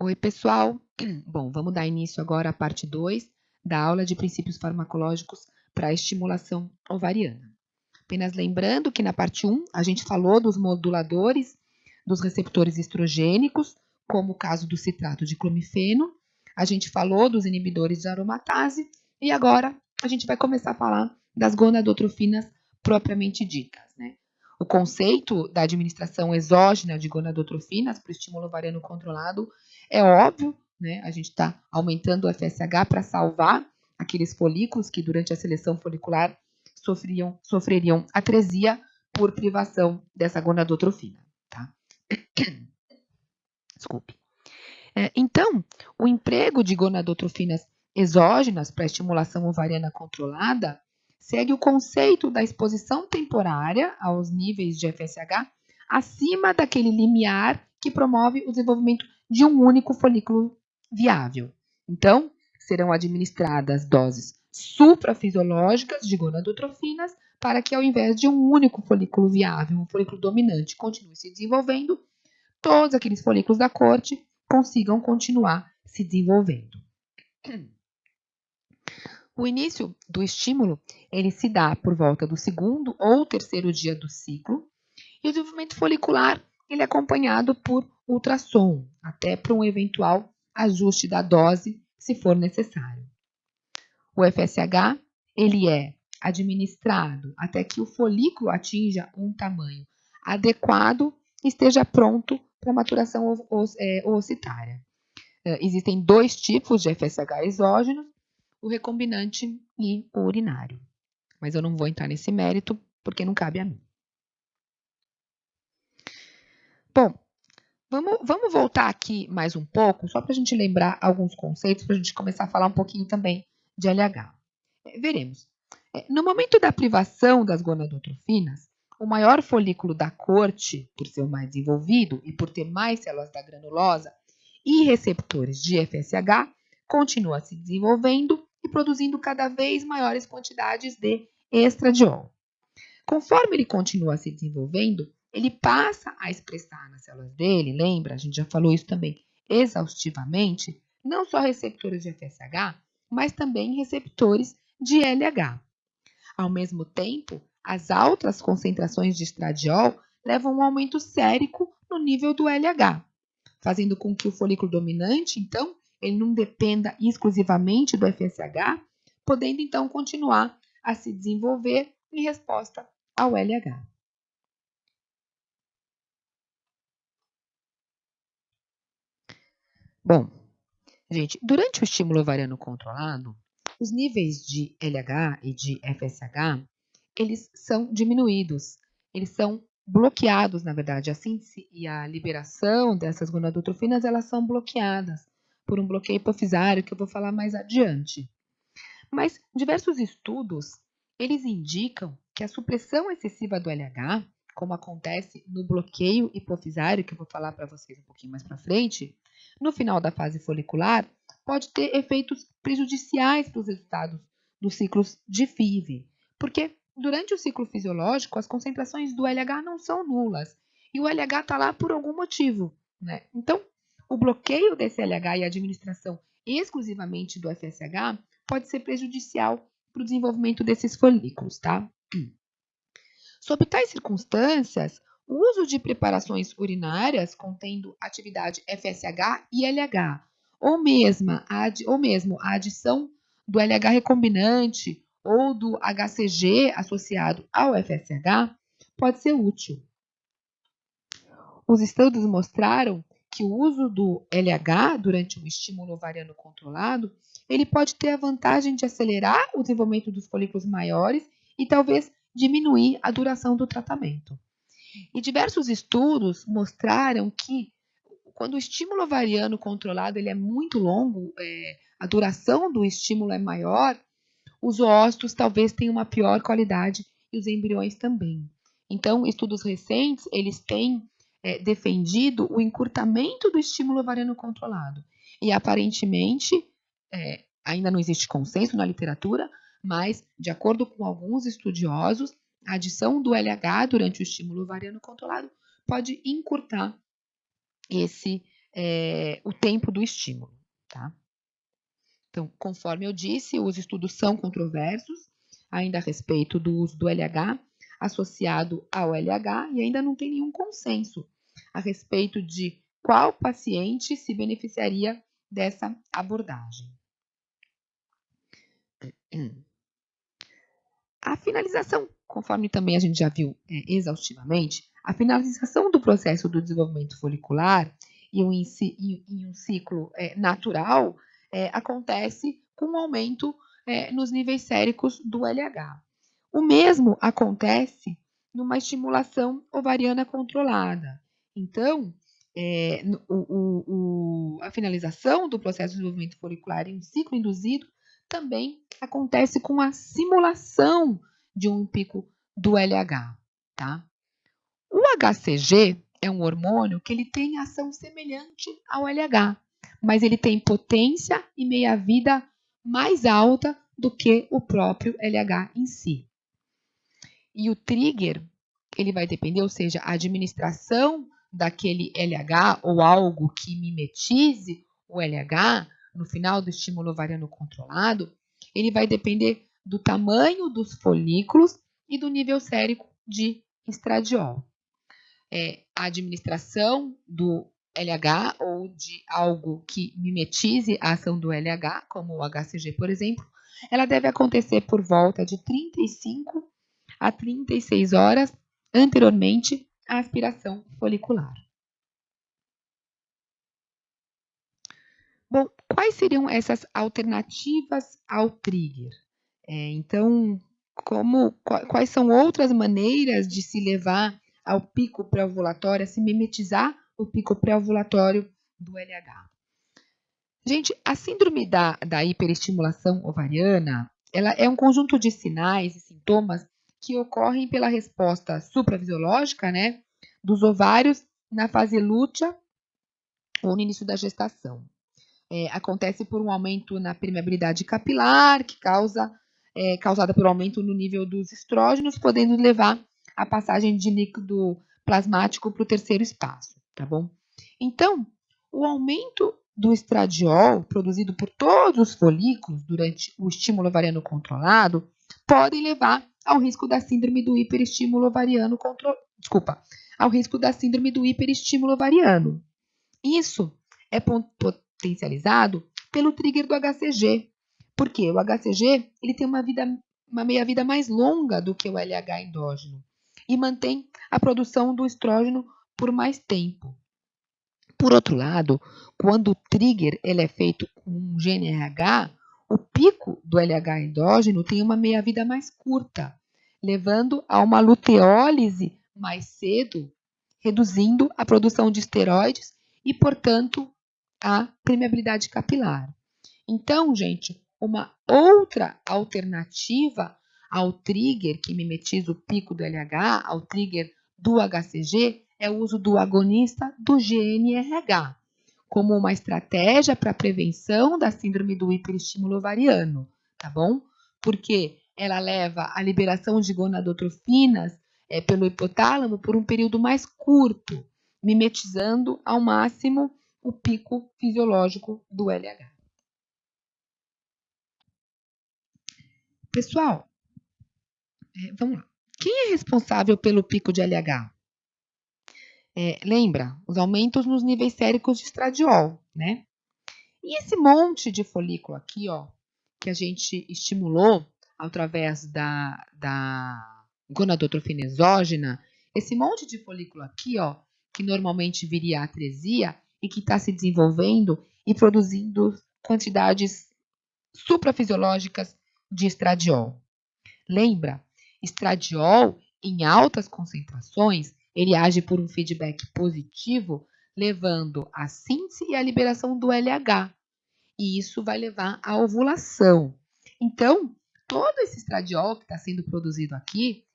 Oi, pessoal. Bom, vamos dar início agora à parte 2 da aula de princípios farmacológicos para a estimulação ovariana. Apenas lembrando que na parte 1 a gente falou dos moduladores dos receptores estrogênicos, como o caso do citrato de clomifeno, a gente falou dos inibidores de aromatase e agora a gente vai começar a falar das gonadotrofinas propriamente ditas, né? O conceito da administração exógena de gonadotrofinas para o estímulo ovariano controlado é óbvio, né? A gente está aumentando o FSH para salvar aqueles folículos que durante a seleção folicular sofreriam atresia por privação dessa gonadotrofina, tá? Desculpe. Então, o emprego de gonadotrofinas exógenas para estimulação ovariana controlada segue o conceito da exposição temporária aos níveis de FSH acima daquele limiar que promove o desenvolvimento de um único folículo viável. Então, serão administradas doses suprafisiológicas de gonadotrofinas para que, ao invés de um único folículo viável, um folículo dominante, continue se desenvolvendo, todos aqueles folículos da corte consigam continuar se desenvolvendo. O início do estímulo, ele se dá por volta do segundo ou terceiro dia do ciclo, e o desenvolvimento folicular, ele é acompanhado por ultrassom, até para um eventual ajuste da dose, se for necessário. O FSH, ele é administrado até que o folículo atinja um tamanho adequado e esteja pronto para maturação oocitária. Existem dois tipos de FSH exógenos, o recombinante e o urinário. Mas eu não vou entrar nesse mérito, porque não cabe a mim. Bom, vamos voltar aqui mais um pouco, só para a gente lembrar alguns conceitos, para a gente começar a falar um pouquinho também de LH. Veremos. No momento da privação das gonadotrofinas, o maior folículo da corte, por ser o mais desenvolvido e por ter mais células da granulosa e receptores de FSH, continua se desenvolvendo e produzindo cada vez maiores quantidades de estradiol. Conforme ele continua se desenvolvendo, ele passa a expressar nas células dele, lembra? A gente já falou isso também exaustivamente, não só receptores de FSH, mas também receptores de LH. Ao mesmo tempo, as altas concentrações de estradiol levam a um aumento sérico no nível do LH, fazendo com que o folículo dominante, então, ele não dependa exclusivamente do FSH, podendo, então, continuar a se desenvolver em resposta ao LH. Bom, gente, durante o estímulo ovariano controlado, os níveis de LH e de FSH, eles são diminuídos, eles são bloqueados, na verdade, a síntese e a liberação dessas gonadotrofinas, elas são bloqueadas por um bloqueio hipofisário, que eu vou falar mais adiante. Mas diversos estudos, eles indicam que a supressão excessiva do LH, como acontece no bloqueio hipofisário, que eu vou falar para vocês um pouquinho mais para frente, no final da fase folicular, pode ter efeitos prejudiciais para os resultados dos ciclos de FIV, porque durante o ciclo fisiológico, as concentrações do LH não são nulas, e o LH está lá por algum motivo, né? Então, o bloqueio desse LH e a administração exclusivamente do FSH pode ser prejudicial para o desenvolvimento desses folículos, tá? Sob tais circunstâncias, o uso de preparações urinárias contendo atividade FSH e LH, ou mesmo a adição do LH recombinante ou do HCG associado ao FSH, pode ser útil. Os estudos mostraram que o uso do LH durante um estímulo ovariano controlado, ele pode ter a vantagem de acelerar o desenvolvimento dos folículos maiores e talvez diminuir a duração do tratamento. E diversos estudos mostraram que quando o estímulo ovariano controlado ele é muito longo, a duração do estímulo é maior, os oócitos talvez tenham uma pior qualidade e os embriões também. Então, estudos recentes, eles têm defendido o encurtamento do estímulo ovariano controlado. E aparentemente, ainda não existe consenso na literatura, mas, de acordo com alguns estudiosos, a adição do LH durante o estímulo ovariano controlado pode encurtar esse o tempo do estímulo, tá? Então, conforme eu disse, os estudos são controversos, ainda a respeito do uso do LH associado ao LH, e ainda não tem nenhum consenso a respeito de qual paciente se beneficiaria dessa abordagem. A finalização, conforme também a gente já viu exaustivamente, a finalização do processo do desenvolvimento folicular em um ciclo natural acontece com um aumento nos níveis séricos do LH. O mesmo acontece numa estimulação ovariana controlada. Então, a finalização do processo de desenvolvimento folicular em um ciclo induzido também acontece com a simulação de um pico do LH, tá? O HCG é um hormônio que ele tem ação semelhante ao LH, mas ele tem potência e meia-vida mais alta do que o próprio LH em si. E o trigger, ele vai depender, ou seja, a administração daquele LH ou algo que mimetize o LH no final do estímulo ovariano controlado, ele vai depender do tamanho dos folículos e do nível sérico de estradiol. A administração do LH ou de algo que mimetize a ação do LH, como o HCG, por exemplo, ela deve acontecer por volta de 35 a 36 horas anteriormente à aspiração folicular. Bom, quais seriam essas alternativas ao trigger? Então, quais são outras maneiras de se levar ao pico pré-ovulatório, a se mimetizar o pico pré-ovulatório do LH? Gente, a síndrome da hiperestimulação ovariana, ela é um conjunto de sinais e sintomas que ocorrem pela resposta suprafisiológica, né, dos ovários na fase lútea ou no início da gestação. Acontece por um aumento na permeabilidade capilar, que causada pelo aumento no nível dos estrógenos, podendo levar à passagem de líquido plasmático para o terceiro espaço, tá bom? Então, o aumento do estradiol produzido por todos os folículos durante o estímulo ovariano controlado podem levar ao risco da síndrome do hiperestímulo ovariano ao risco da síndrome do hiperestímulo ovariano. Isso é potencializado pelo trigger do HCG, porque o HCG ele tem uma meia-vida mais longa do que o LH endógeno e mantém a produção do estrógeno por mais tempo. Por outro lado, quando o trigger ele é feito com um GnRH, o pico do LH endógeno tem uma meia-vida mais curta, levando a uma luteólise mais cedo, reduzindo a produção de esteroides e, portanto, a permeabilidade capilar. Então, gente, uma outra alternativa ao trigger que mimetiza o pico do LH, ao trigger do HCG, é o uso do agonista do GnRH, como uma estratégia para a prevenção da síndrome do hiperestímulo ovariano, tá bom? Porque ela leva à liberação de gonadotrofinas pelo hipotálamo por um período mais curto, mimetizando ao máximo o pico fisiológico do LH. Pessoal, vamos lá. Quem é responsável pelo pico de LH? Lembra? Os aumentos nos níveis séricos de estradiol, né? E esse monte de folículo aqui, ó, que a gente estimulou através da gonadotrofina exógena, esse monte de folículo aqui, ó, que normalmente viria a atresia e que está se desenvolvendo e produzindo quantidades suprafisiológicas de estradiol. Lembra? Estradiol, em altas concentrações, ele age por um feedback positivo, levando à síntese e à liberação do LH. E isso vai levar à ovulação. Então, todo esse estradiol que está sendo produzido aqui,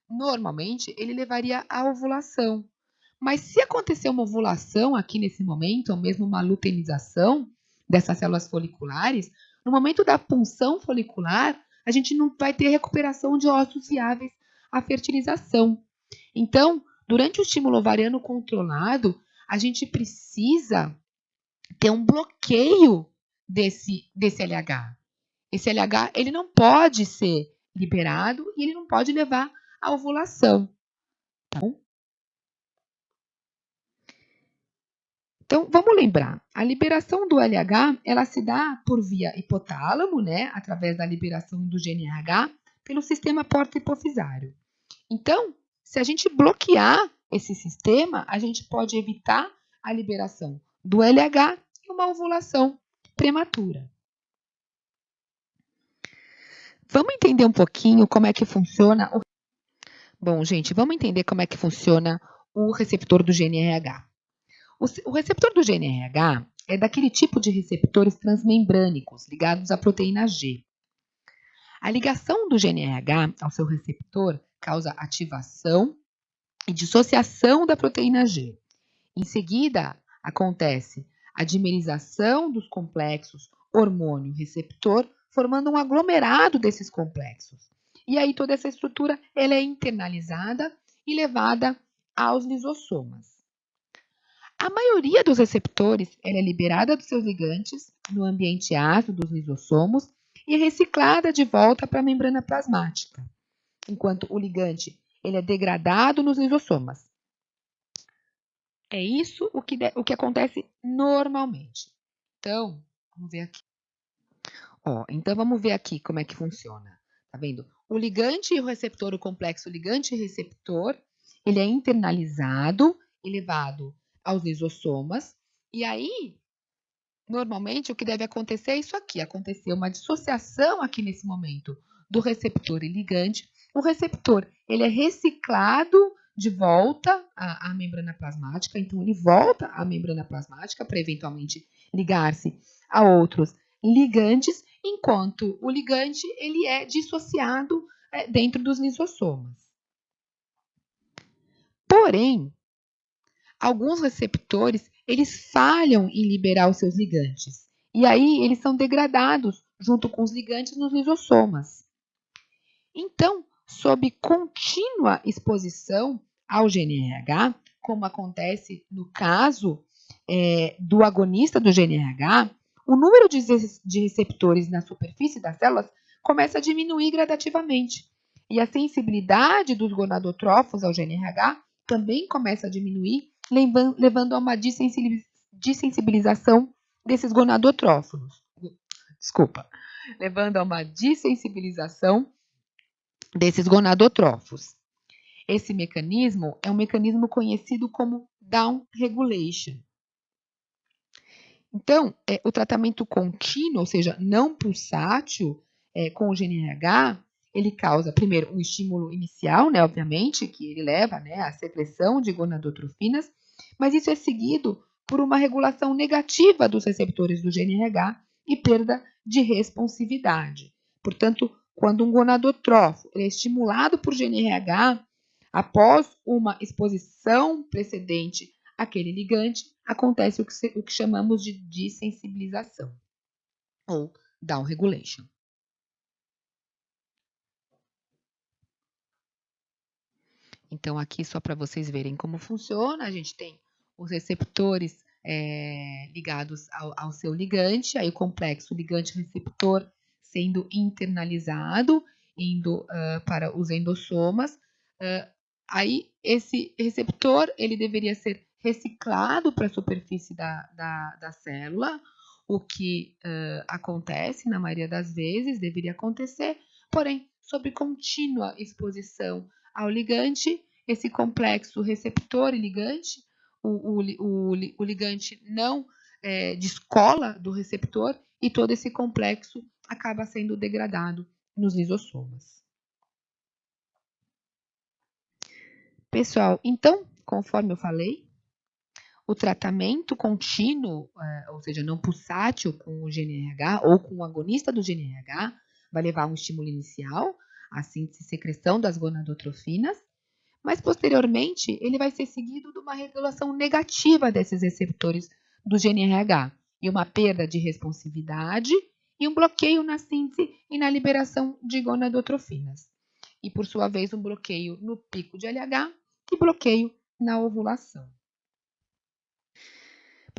normalmente levaria à ovulação. Mas se acontecer uma ovulação aqui nesse momento, ou mesmo uma luteinização dessas células foliculares, no momento da punção folicular, a gente não vai ter recuperação de óvulos viáveis à fertilização. Então, durante o estímulo ovariano controlado, a gente precisa ter um bloqueio desse LH. Esse LH ele não pode ser liberado e ele não pode levar à ovulação. Tá bom? Então, vamos lembrar, a liberação do LH, ela se dá por via hipotálamo, né, através da liberação do GNRH, pelo sistema porta-hipofisário. Então, se a gente bloquear esse sistema, a gente pode evitar a liberação do LH e uma ovulação prematura. Vamos entender um pouquinho como é que funciona o... Bom, gente, vamos entender como é que funciona o receptor do GNRH. O receptor do GNRH é daquele tipo de receptores transmembrânicos ligados à proteína G. A ligação do GNRH ao seu receptor causa ativação e dissociação da proteína G. Em seguida, acontece a dimerização dos complexos hormônio-receptor, formando um aglomerado desses complexos. E aí toda essa estrutura ela é internalizada e levada aos lisossomas. A maioria dos receptores ela é liberada dos seus ligantes no ambiente ácido dos lisossomos e é reciclada de volta para a membrana plasmática, enquanto o ligante ele é degradado nos lisossomas. É isso o que acontece normalmente. Então, vamos ver aqui. Então vamos ver aqui como é que funciona. Tá vendo? O ligante e o receptor, o complexo ligante e receptor, ele é internalizado e levado aos lisossomas. E aí, normalmente, o que deve acontecer é isso aqui. Acontecer uma dissociação aqui nesse momento do receptor e ligante. O receptor, ele é reciclado de volta à membrana plasmática. Então, ele volta à membrana plasmática para eventualmente ligar-se a outros ligantes, enquanto o ligante, ele é dissociado dentro dos lisossomas. Porém, alguns receptores, eles falham em liberar os seus ligantes. E aí, eles são degradados junto com os ligantes nos lisossomas. Então, sob contínua exposição ao GNRH, como acontece no caso do agonista do GNRH, o número de receptores na superfície das células começa a diminuir gradativamente. E a sensibilidade dos gonadotrófos ao GNRH também começa a diminuir, levando a uma dessensibilização desses gonadotrófos. Desculpa. Levando a uma dessensibilização desses gonadotrófos. Esse mecanismo é um mecanismo conhecido como down regulation. Então, o tratamento contínuo, ou seja, não pulsátil, com o GNRH, ele causa, primeiro, um estímulo inicial, né, obviamente, que ele leva, né, à secreção de gonadotrofinas, mas isso é seguido por uma regulação negativa dos receptores do GNRH e perda de responsividade. Portanto, quando um gonadotrófo é estimulado por GNRH, após uma exposição precedente àquele ligante, acontece o que chamamos de dessensibilização, ou down regulation. Então, aqui só para vocês verem como funciona, a gente tem os receptores ligados ao seu ligante, aí o complexo ligante-receptor sendo internalizado, indo para os endossomas. Aí, esse receptor, ele deveria ser reciclado para a superfície da célula, o que acontece na maioria das vezes, deveria acontecer, porém, sob contínua exposição ao ligante, esse complexo receptor e ligante, o ligante não descola do receptor e todo esse complexo acaba sendo degradado nos lisossomas. Pessoal, então, conforme eu falei, o tratamento contínuo, ou seja, não pulsátil com o GNRH ou com o agonista do GNRH, vai levar a um estímulo inicial, a síntese e secreção das gonadotrofinas, mas posteriormente ele vai ser seguido de uma regulação negativa desses receptores do GNRH e uma perda de responsividade e um bloqueio na síntese e na liberação de gonadotrofinas. E, por sua vez, um bloqueio no pico de LH e bloqueio na ovulação.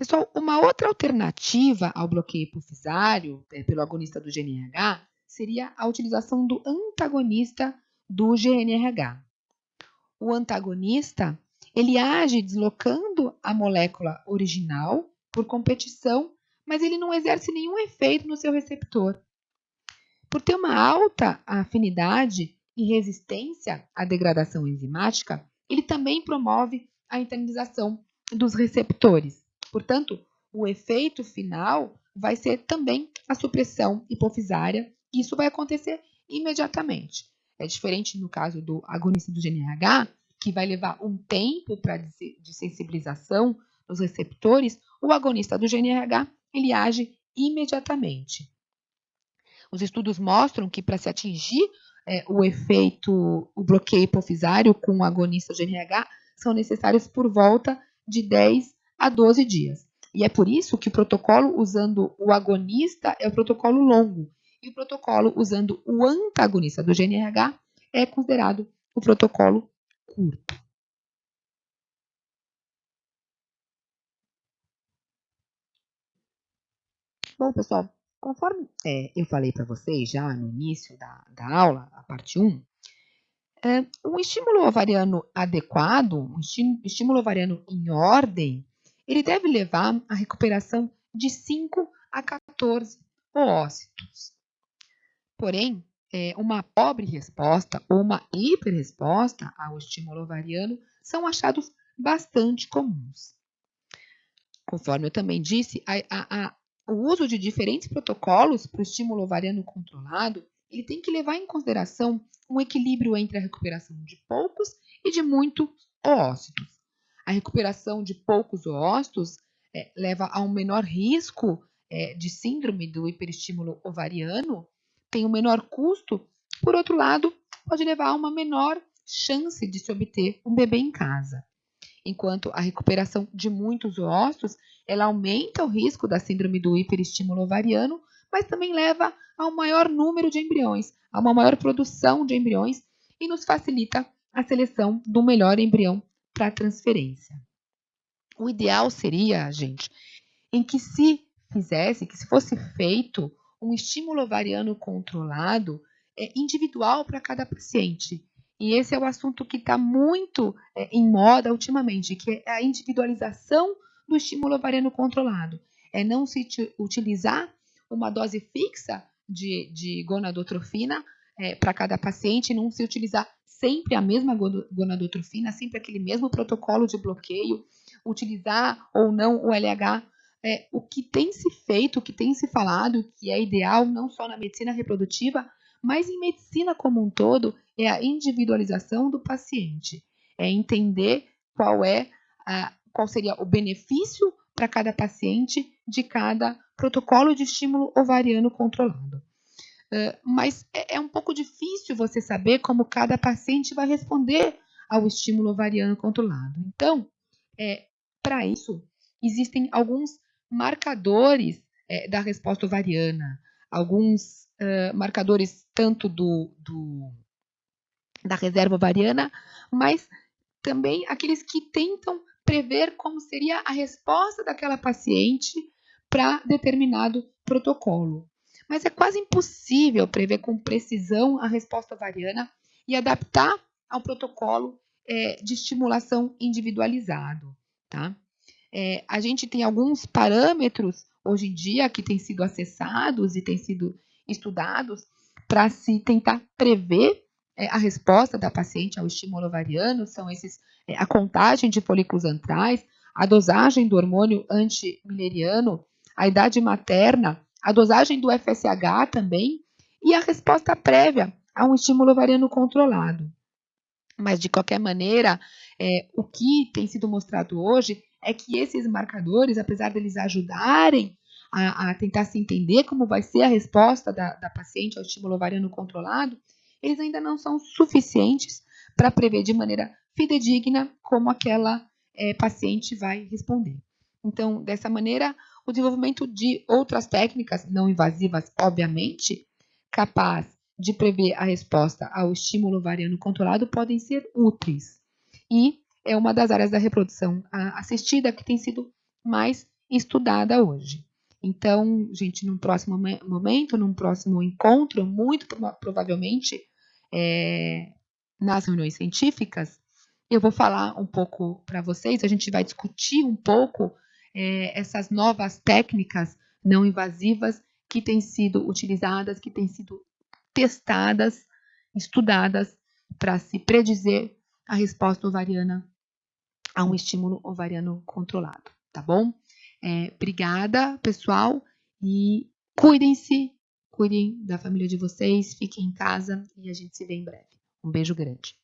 Pessoal, uma outra alternativa ao bloqueio hipofisário pelo agonista do GNRH seria a utilização do antagonista do GNRH. O antagonista, ele age deslocando a molécula original por competição, mas ele não exerce nenhum efeito no seu receptor. Por ter uma alta afinidade e resistência à degradação enzimática, ele também promove a internalização dos receptores. Portanto, o efeito final vai ser também a supressão hipofisária, e isso vai acontecer imediatamente. É diferente no caso do agonista do GNRH, que vai levar um tempo de sensibilização dos receptores. O agonista do GNRH, ele age imediatamente. Os estudos mostram que para se atingir o bloqueio hipofisário com o agonista GNRH, são necessários por volta de 10 a 12 dias. E é por isso que o protocolo usando o agonista é o protocolo longo, e o protocolo usando o antagonista do GNRH é considerado o protocolo curto. Bom, pessoal, conforme eu falei para vocês já no início da aula, a parte 1, um estímulo ovariano adequado, um estímulo ovariano em ordem, ele deve levar à recuperação de 5 a 14 oócitos. Porém, uma pobre resposta ou uma hiperresposta ao estímulo ovariano são achados bastante comuns. Conforme eu também disse, o uso de diferentes protocolos para o estímulo ovariano controlado, ele tem que levar em consideração um equilíbrio entre a recuperação de poucos e de muitos oócitos. A recuperação de poucos oócitos leva a um menor risco de síndrome do hiperestímulo ovariano, tem um menor custo, por outro lado, pode levar a uma menor chance de se obter um bebê em casa. Enquanto a recuperação de muitos oócitos, ela aumenta o risco da síndrome do hiperestímulo ovariano, mas também leva a um maior número de embriões, a uma maior produção de embriões e nos facilita a seleção do melhor embrião para a transferência. O ideal seria, gente, em que se fosse feito um estímulo ovariano controlado individual para cada paciente. E esse é o assunto que está muito em moda ultimamente, que é a individualização do estímulo ovariano controlado. É não se utilizar uma dose fixa de gonadotrofina para cada paciente, não se utilizar sempre a mesma gonadotrofina, sempre aquele mesmo protocolo de bloqueio, utilizar ou não o LH. O que tem se feito, o que tem se falado, que é ideal não só na medicina reprodutiva, mas em medicina como um todo, é a individualização do paciente. É entender qual seria o benefício para cada paciente de cada protocolo de estímulo ovariano controlado. Mas é um pouco difícil você saber como cada paciente vai responder ao estímulo ovariano controlado. Então, para isso, existem alguns marcadores da resposta ovariana, alguns marcadores tanto da reserva ovariana, mas também aqueles que tentam prever como seria a resposta daquela paciente para determinado protocolo. Mas é quase impossível prever com precisão a resposta ovariana e adaptar ao protocolo de estimulação individualizado, tá? A gente tem alguns parâmetros hoje em dia que têm sido acessados e têm sido estudados para se tentar prever a resposta da paciente ao estímulo ovariano. São esses a contagem de folículos antrais, a dosagem do hormônio antimileriano, a idade materna, a dosagem do FSH também e a resposta prévia a um estímulo ovariano controlado. Mas, de qualquer maneira, o que tem sido mostrado hoje é que esses marcadores, apesar deles ajudarem a tentar se entender como vai ser a resposta da paciente ao estímulo ovariano controlado, eles ainda não são suficientes para prever de maneira fidedigna como aquela paciente vai responder. Então, dessa maneira, o desenvolvimento de outras técnicas não invasivas, obviamente, capaz de prever a resposta ao estímulo ovariano controlado podem ser úteis. E é uma das áreas da reprodução assistida que tem sido mais estudada hoje. Então, gente, num próximo momento, num próximo encontro, muito provavelmente nas reuniões científicas, eu vou falar um pouco para vocês, a gente vai discutir um pouco essas novas técnicas não invasivas que têm sido utilizadas, que têm sido testadas, estudadas para se predizer a resposta ovariana a um estímulo ovariano controlado, tá bom? Obrigada, pessoal, e cuidem-se, cuidem da família de vocês, fiquem em casa e a gente se vê em breve. Um beijo grande.